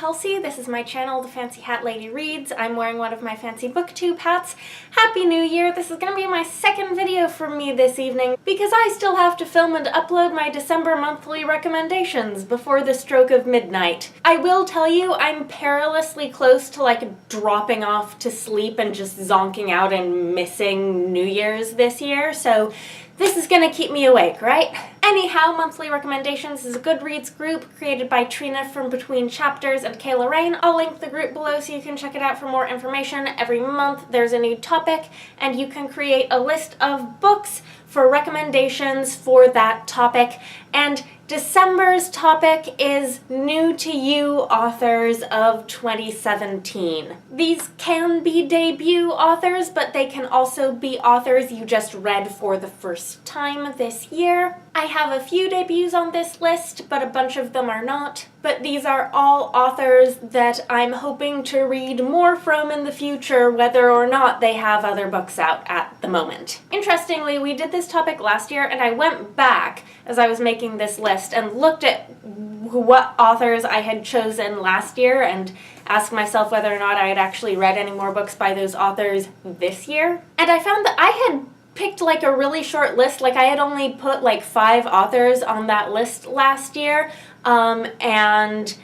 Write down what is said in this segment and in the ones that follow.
Kelsey. This is my channel, The Fancy Hat Lady Reads. I'm wearing one of my fancy booktube hats. Happy New Year! This is going to be my second video for me this evening because I still have to film and upload my December monthly recommendations before the stroke of midnight. I will tell you, I'm perilously close to like dropping off to sleep and just zonking out and missing New Year's this year, so this is gonna keep me awake, right? Anyhow, Monthly Recommendations is a Goodreads group created by Trina from Between Chapters and Kayla Rain. I'll link the group below so you can check it out for more information. Every month there's a new topic and you can create a list of books for recommendations for that topic. And December's topic is New to You Authors of 2017. These can be debut authors, but they can also be authors you just read for the first time this year. I have a few debuts on this list, but a bunch of them are not. But these are all authors that I'm hoping to read more from in the future, whether or not they have other books out at the moment. Interestingly, we did this topic last year, and I went back as I was making this list and looked at what authors I had chosen last year and asked myself whether or not I had actually read any more books by those authors this year. And I found that I had picked like a really short list. Like I had only put like 5 authors on that list last year, and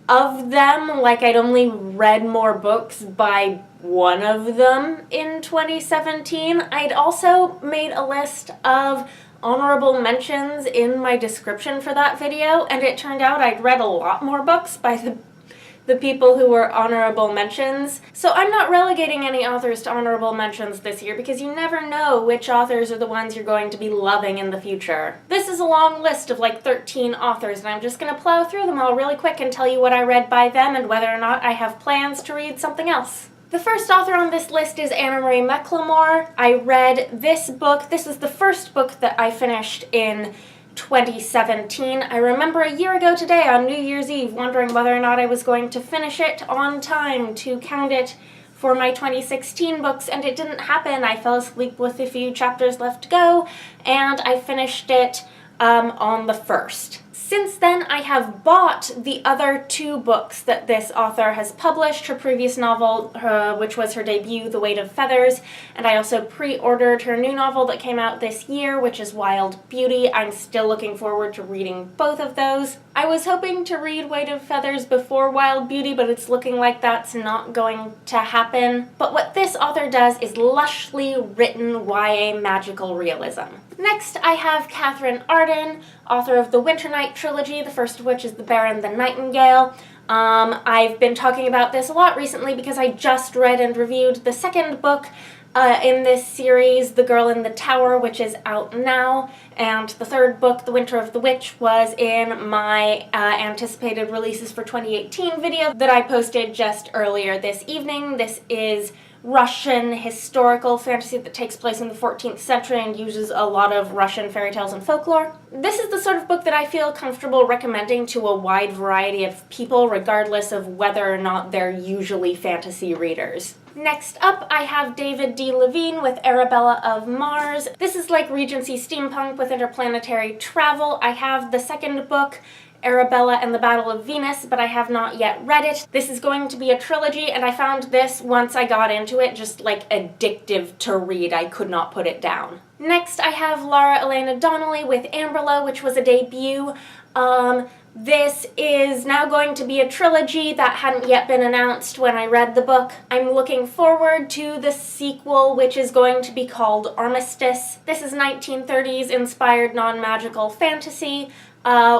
of them, like I'd only read more books by one of them in 2017. I'd also made a list of honorable mentions in my description for that video, and it turned out I'd read a lot more books by the people who were honorable mentions. So I'm not relegating any authors to honorable mentions this year because you never know which authors are the ones you're going to be loving in the future. This is a long list of like 13 authors, and I'm just going to plow through them all really quick and tell you what I read by them and whether or not I have plans to read something else. The first author on this list is Anna Marie McLemore. I read this book. This is the first book that I finished in 2017. I remember a year ago today on New Year's Eve wondering whether or not I was going to finish it on time to count it for my 2016 books, and it didn't happen. I fell asleep with a few chapters left to go, and I finished it on the 1st. Since then, I have bought the other 2 books that this author has published, her previous novel, which was her debut, The Weight of Feathers, and I also pre-ordered her new novel that came out this year, which is Wild Beauty. I'm still looking forward to reading both of those. I was hoping to read Weight of Feathers before Wild Beauty, but it's looking like that's not going to happen. But what this author does is lushly written YA magical realism. Next, I have Katherine Arden, author of the Winternight Trilogy, the first of which is the Barons and Nightingale. I've been talking about this a lot recently because I just read and reviewed the second book in this series, The Girl in the Tower, which is out now, and the third book, The Winter of the Witch, was in my anticipated releases for 2018 video that I posted just earlier this evening. This is Russian historical fantasy that takes place in the 14th century and uses a lot of Russian fairy tales and folklore. This is the sort of book that I feel comfortable recommending to a wide variety of people, regardless of whether or not they're usually fantasy readers. Next up, I have David D. Levine with Arabella of Mars. This is like Regency steampunk with interplanetary travel. I have the second book, Arabella and the Battle of Venus, but I have not yet read it. This is going to be a trilogy, and I found this, once I got into it, just like addictive to read. I could not put it down. Next, I have Lara Elena Donnelly with Amberlough, which was a debut. This is now going to be a trilogy that hadn't yet been announced when I read the book. I'm looking forward to the sequel, which is going to be called Armistice. This is 1930s inspired non-magical fantasy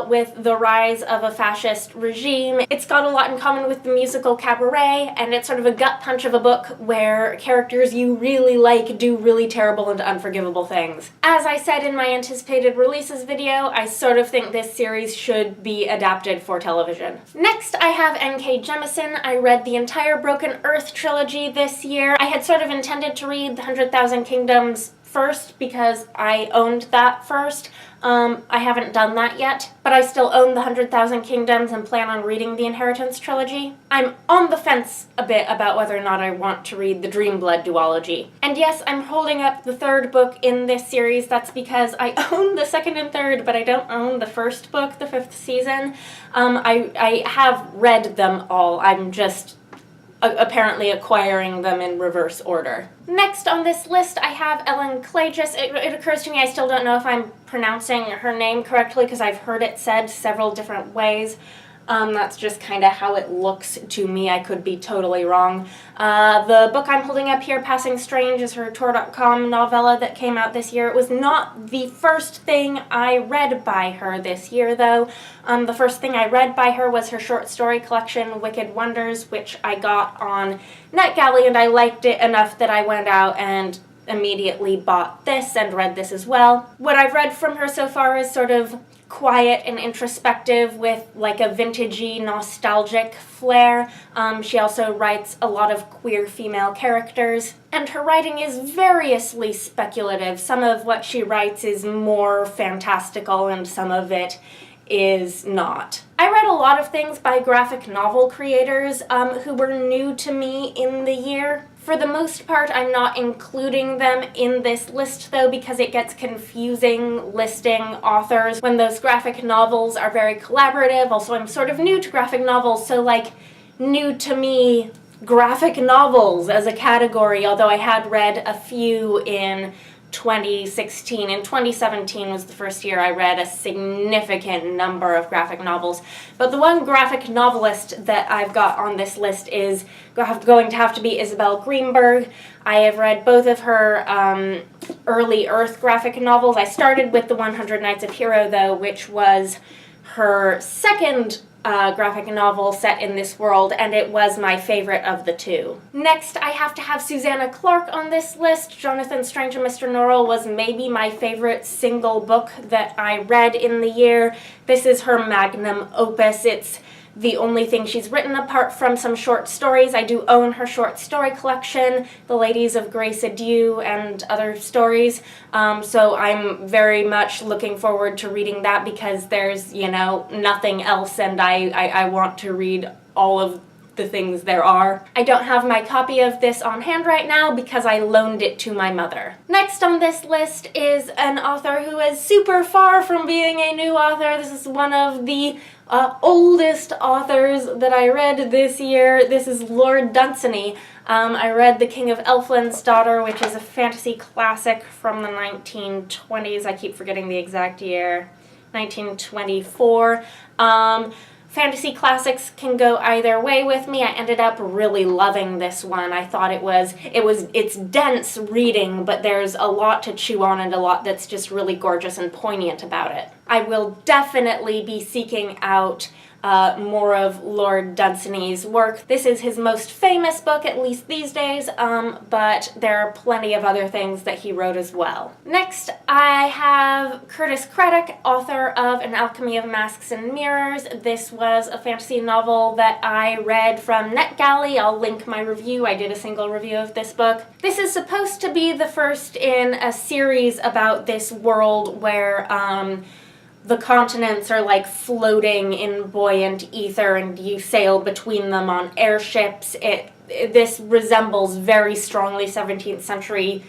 with the rise of a fascist regime. It's got a lot in common with the musical Cabaret, and it's sort of a gut punch of a book where characters you really like do really terrible and unforgivable things. As I said in my anticipated releases video, I sort of think this series should be adapted for television. Next, I have N.K. Jemisin. I read the entire Broken Earth trilogy this year. I had sort of intended to read the 100,000 Kingdoms first because I owned that first. I haven't done that yet, but I still own the 100,000 Kingdoms and plan on reading the Inheritance trilogy. I'm on the fence a bit about whether or not I want to read the Dreamblood duology. And yes, I'm holding up the third book in this series. That's because I own the second and third, but I don't own the first book, the 5th season. I have read them all. I'm just apparently acquiring them in reverse order. Next on this list, I have Ellen Klages. It occurs to me I still don't know if I'm pronouncing her name correctly because I've heard it said several different ways. That's just kind of how it looks to me. I could be totally wrong. The book I'm holding up here, Passing Strange, is her Tor.com novella that came out this year. It was not the first thing I read by her this year, though. The first thing I read by her was her short story collection, Wicked Wonders, which I got on NetGalley, and I liked it enough that I went out and immediately bought this and read this as well. What I've read from her so far is sort of quiet and introspective with like a vintagey, nostalgic flair. She also writes a lot of queer female characters, and her writing is variously speculative. Some of what she writes is more fantastical and some of it is not. I read a lot of things by graphic novel creators who were new to me in the year. For the most part, I'm not including them in this list, though, because it gets confusing listing authors when those graphic novels are very collaborative. Also, I'm sort of new to graphic novels, so, like, new to me graphic novels as a category, although I had read a few in 2016. And 2017 was the first year I read a significant number of graphic novels. But the one graphic novelist that I've got on this list is going to have to be Isabel Greenberg. I have read both of her early Earth graphic novels. I started with the 100 Nights of Hero, though, which was her second graphic novel set in this world, and it was my favorite of the two. Next, I have to have Susanna Clarke on this list. Jonathan Strange and Mr. Norrell was maybe my favorite single book that I read in the year. This is her magnum opus. It's the only thing she's written apart from some short stories. I do own her short story collection, The Ladies of Grace Adieu, and other stories. So I'm very much looking forward to reading that because there's, you know, nothing else, and I want to read all of the things there are. I don't have my copy of this on hand right now because I loaned it to my mother. Next on this list is an author who is super far from being a new author. This is one of the oldest authors that I read this year. This is Lord Dunsany. I read The King of Elfland's Daughter, which is a fantasy classic from the 1920s. I keep forgetting the exact year. 1924. Fantasy classics can go either way with me. I ended up really loving this one. I thought it's dense reading, but there's a lot to chew on and a lot that's just really gorgeous and poignant about it. I will definitely be seeking out more of Lord Dunsany's work. This is his most famous book, at least these days, but there are plenty of other things that he wrote as well. Next, I have Curtis Craddock, author of An Alchemy of Masques and Mirrors. This was a fantasy novel that I read from NetGalley. I'll link my review. I did a single review of this book. This is supposed to be the first in a series about this world where the continents are like floating in buoyant ether and you sail between them on airships. This resembles very strongly 17th century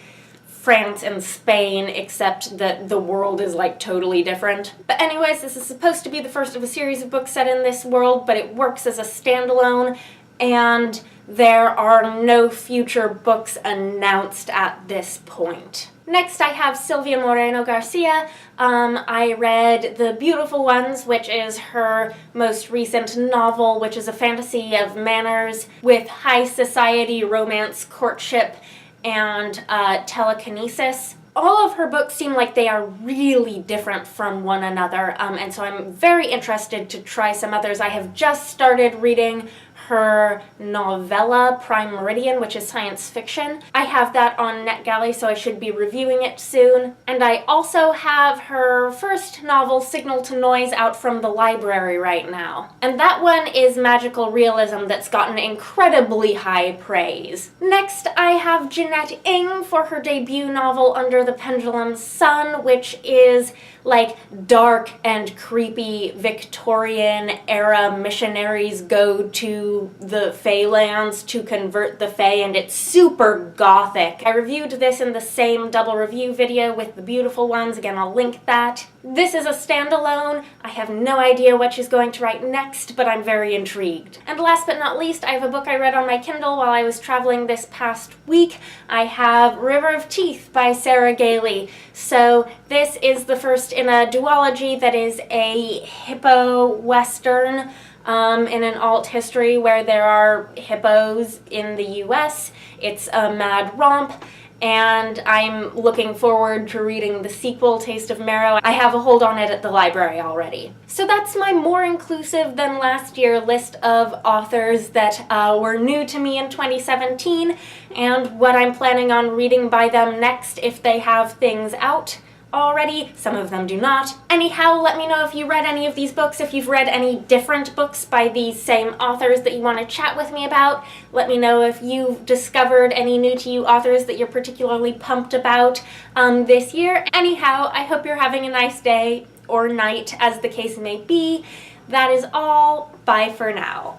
France and Spain, except that the world is like totally different. But anyways, this is supposed to be the first of a series of books set in this world, but it works as a standalone, and there are no future books announced at this point. Next, I have Sylvia Moreno-Garcia. I read The Beautiful Ones, which is her most recent novel, which is a fantasy of manners with high society romance, courtship, and telekinesis. All of her books seem like they are really different from one another, and so I'm very interested to try some others. I have just started reading her novella, Prime Meridian, which is science fiction. I have that on NetGalley, so I should be reviewing it soon. And I also have her first novel, Signal to Noise, out from the library right now. And that one is magical realism that's gotten incredibly high praise. Next, I have Genet Engel for her debut novel, Under the Pendulum's Sun, which is like dark and creepy Victorian era missionaries go to the Feylands to convert the Fey, and it's super gothic. I reviewed this in the same double review video with the beautiful ones. Again, I'll link that. This is a standalone. I have no idea what she's going to write next, but I'm very intrigued. And last but not least, I have a book I read on my Kindle while I was traveling this past week. I have River of Teeth by Sarah Gailey. So this is the first in a duology that is a hippo western in an alt history where there are hippos in the US. It's a mad romp, and I'm looking forward to reading the sequel, Taste of Marrow. I have a hold on it at the library already. So that's my more inclusive than last year list of authors that were new to me in 2017, and what I'm planning on reading by them next if they have things out already. Some of them do not. Anyhow, let me know if you read any of these books, if you've read any different books by these same authors that you want to chat with me about. Let me know if you've discovered any new to you authors that you're particularly pumped about this year. Anyhow, I hope you're having a nice day or night, as the case may be. That is all. Bye for now.